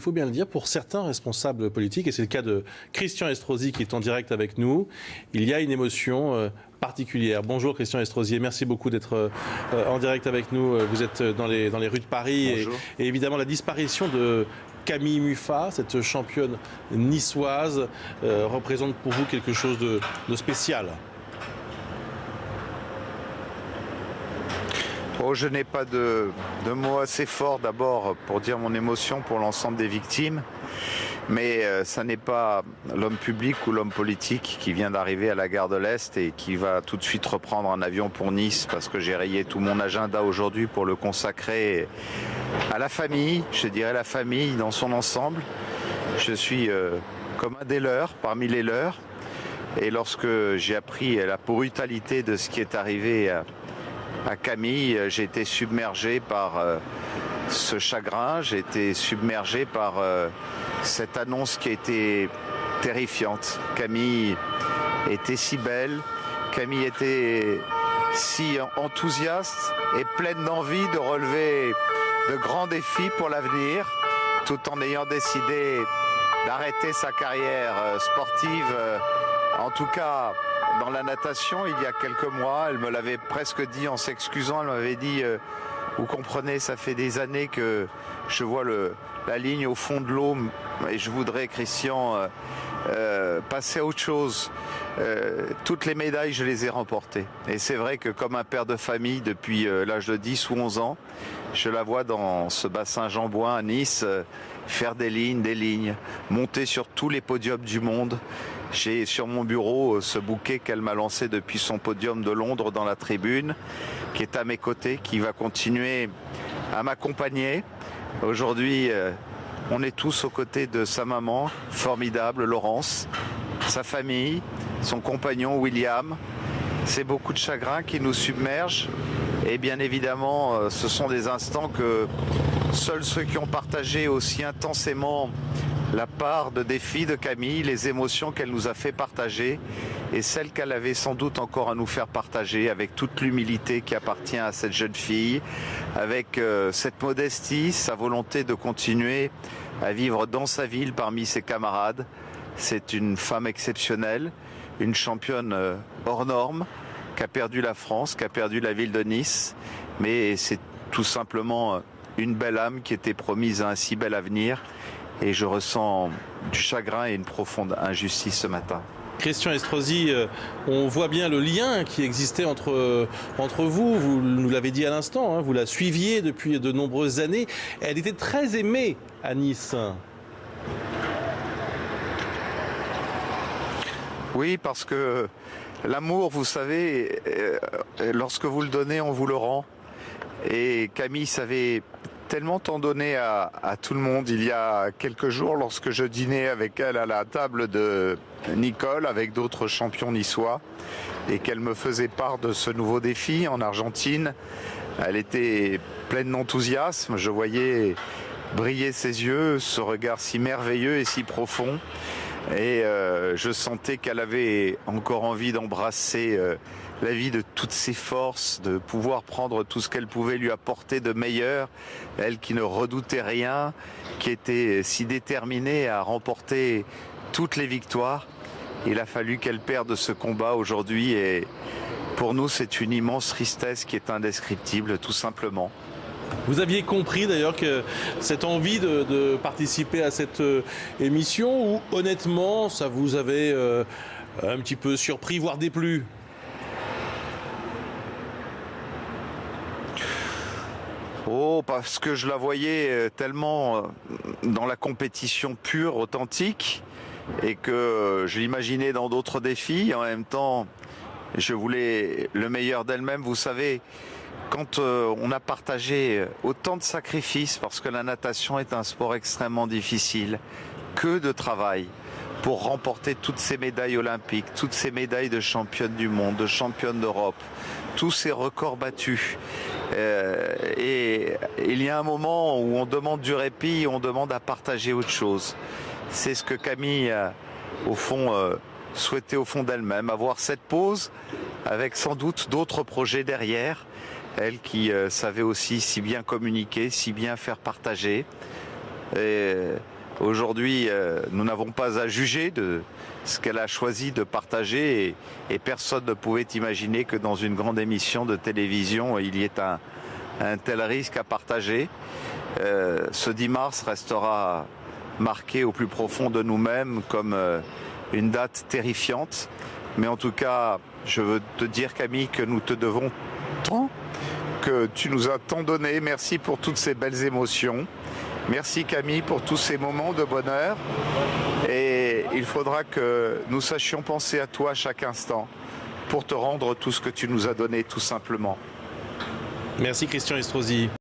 faut bien le dire, pour certains responsables politiques, et c'est le cas de Christian Estrosi qui est en direct avec nous, il y a une émotion particulière. Bonjour Christian Estrosi, merci beaucoup d'être en direct avec nous. Vous êtes dans les rues de Paris et évidemment la disparition de Camille Muffat, cette championne niçoise, représente pour vous quelque chose de spécial. Oh, je n'ai pas de mots assez forts d'abord pour dire mon émotion pour l'ensemble des victimes, mais ça n'est pas l'homme public ou l'homme politique qui vient d'arriver à la gare de l'Est et qui va tout de suite reprendre un avion pour Nice, parce que j'ai rayé tout mon agenda aujourd'hui pour le consacrer à la famille, je dirais la famille dans son ensemble. Je suis comme un des leurs, parmi les leurs, et lorsque j'ai appris la brutalité de ce qui est arrivé à Camille, j'ai été submergé par ce chagrin, j'ai été submergé par cette annonce qui a été terrifiante. Camille était si belle, Camille était si enthousiaste et pleine d'envie de relever de grands défis pour l'avenir, tout en ayant décidé d'arrêter sa carrière sportive, en tout cas dans la natation, il y a quelques mois. Elle me l'avait presque dit en s'excusant, elle m'avait dit vous comprenez, ça fait des années que je vois la ligne au fond de l'eau et je voudrais, Christian, passer à autre chose. Toutes les médailles, je les ai remportées. Et c'est vrai que comme un père de famille depuis l'âge de 10 ou 11 ans, je la vois dans ce bassin Jean-Bouin à Nice faire des lignes, monter sur tous les podiums du monde. J'ai sur mon bureau ce bouquet qu'elle m'a lancé depuis son podium de Londres dans la tribune, qui est à mes côtés, qui va continuer à m'accompagner. Aujourd'hui, on est tous aux côtés de sa maman, formidable, Laurence, sa famille, son compagnon William. C'est beaucoup de chagrin qui nous submerge. Et bien évidemment, ce sont des instants que seuls ceux qui ont partagé aussi intensément la part de défi de Camille, les émotions qu'elle nous a fait partager et celles qu'elle avait sans doute encore à nous faire partager, avec toute l'humilité qui appartient à cette jeune fille, avec cette modestie, sa volonté de continuer à vivre dans sa ville parmi ses camarades. C'est une femme exceptionnelle, une championne hors norme, qui a perdu la France, qui a perdu la ville de Nice, mais c'est tout simplement une belle âme qui était promise à un si bel avenir. Et je ressens du chagrin et une profonde injustice ce matin. Christian Estrosi, on voit bien le lien qui existait entre vous. Vous nous l'avez dit à l'instant, hein, vous la suiviez depuis de nombreuses années. Elle était très aimée à Nice. Oui, parce que l'amour, vous savez, lorsque vous le donnez, on vous le rend. Et Camille savait tellement tant donné à tout le monde. Il y a quelques jours, lorsque je dînais avec elle à la table de Nicole, avec d'autres champions niçois, et qu'elle me faisait part de ce nouveau défi en Argentine, elle était pleine d'enthousiasme. Je voyais briller ses yeux, ce regard si merveilleux et si profond. Et je sentais qu'elle avait encore envie d'embrasser la vie de toutes ses forces, de pouvoir prendre tout ce qu'elle pouvait lui apporter de meilleur. Elle qui ne redoutait rien, qui était si déterminée à remporter toutes les victoires. Il a fallu qu'elle perde ce combat aujourd'hui et pour nous c'est une immense tristesse qui est indescriptible tout simplement. Vous aviez compris d'ailleurs que cette envie de participer à cette émission, ou honnêtement ça vous avait un petit peu surpris, voire déplu? Oh, parce que je la voyais tellement dans la compétition pure, authentique, et que je l'imaginais dans d'autres défis. En même temps, je voulais le meilleur d'elle-même. Vous savez, quand on a partagé autant de sacrifices, parce que la natation est un sport extrêmement difficile, que de travail pour remporter toutes ces médailles olympiques, toutes ces médailles de championne du monde, de championne d'Europe, tous ces records battus. Et il y a un moment où on demande du répit, on demande à partager autre chose. C'est ce que Camille, au fond, souhaitait au fond d'elle-même, avoir cette pause avec sans doute d'autres projets derrière. Elle qui savait aussi si bien communiquer, si bien faire partager. Et Aujourd'hui, nous n'avons pas à juger de ce qu'elle a choisi de partager et personne ne pouvait imaginer que dans une grande émission de télévision, il y ait un tel risque à partager. Ce 10 mars restera marqué au plus profond de nous-mêmes comme une date terrifiante. Mais en tout cas, je veux te dire, Camille, que nous te devons tant, que tu nous as tant donné. Merci pour toutes ces belles émotions. Merci Camille pour tous ces moments de bonheur. Et il faudra que nous sachions penser à toi à chaque instant pour te rendre tout ce que tu nous as donné, tout simplement. Merci Christian Estrosi.